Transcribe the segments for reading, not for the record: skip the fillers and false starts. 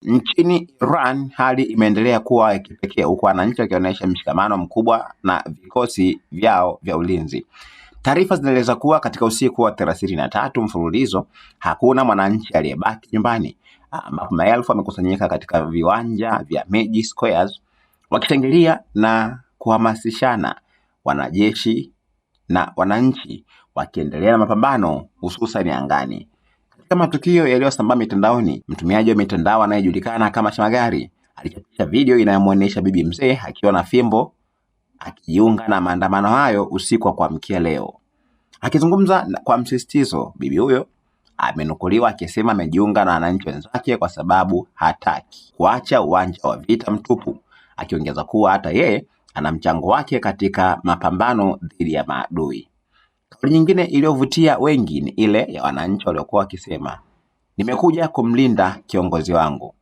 Nchini Iran hali imeendelea kuwa ya kipekee, huku wananchi wakionyesha mshikamano mkubwa na vikosi vyao vya ulinzi. Taarifa zinaeleza kuwa katika usiku wa 33 mfululizo hakuna mwananchi aliyebaki nyumbani, ambapo maelfu wamekusanyika katika viwanja vya Meji Squares wakishangilia na kuhamasishana, wanajeshi na wananchi wakiendelea na mapambano hususan angani. Katika matukio yaliyosambaa mitandaoni, mtumiaji wa mitandao anayejulikana kama Shamagari alichapisha video inayomuonyesha bibi mzee akiwa na fimbo akijiunga na maandamano hayo usiku wa kuamkia leo. Akizungumza kwa msisitizo, bibi huyo amenukuliwa akisema amejiunga na wananchi wenzake kwa sababu hataki kuacha uwanja wa vita mtupu, akiongeza kuwa hata yeye ana mchango wake katika mapambano dhidi ya maadui. Kauli nyingine iliyovutia wengi ni ile ya wananchi waliokuwa wakisema, nimekuja kumlinda kiongozi wangu.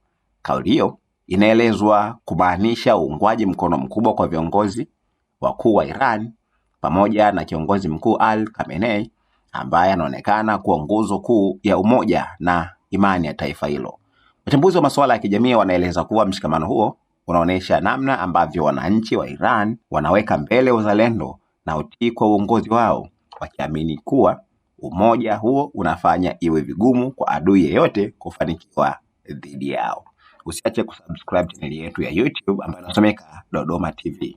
Kauli hiyo inaelezwa kumaanisha uungwaji mkono mkubwa kwa viongozi wakuu wa Iran pamoja na kiongozi mkuu Ali Khamenei, ambaye anaonekana kuwa nguzo kuu ya umoja na imani ya taifa hilo. Wachambuzi wa masuala ya kijamii wanaeleza kuwa mshikamano huo unaonyesha namna ambavyo wananchi wa Iran wanaweka mbele uzalendo na utii kwa uongozi wao, wakiamini kuwa umoja huo unafanya iwe vigumu kwa adui yeyote kufanikiwa dhidi yao. Usiache kusubscribe channel yetu ya YouTube ambayo inasomeka Dodoma TV.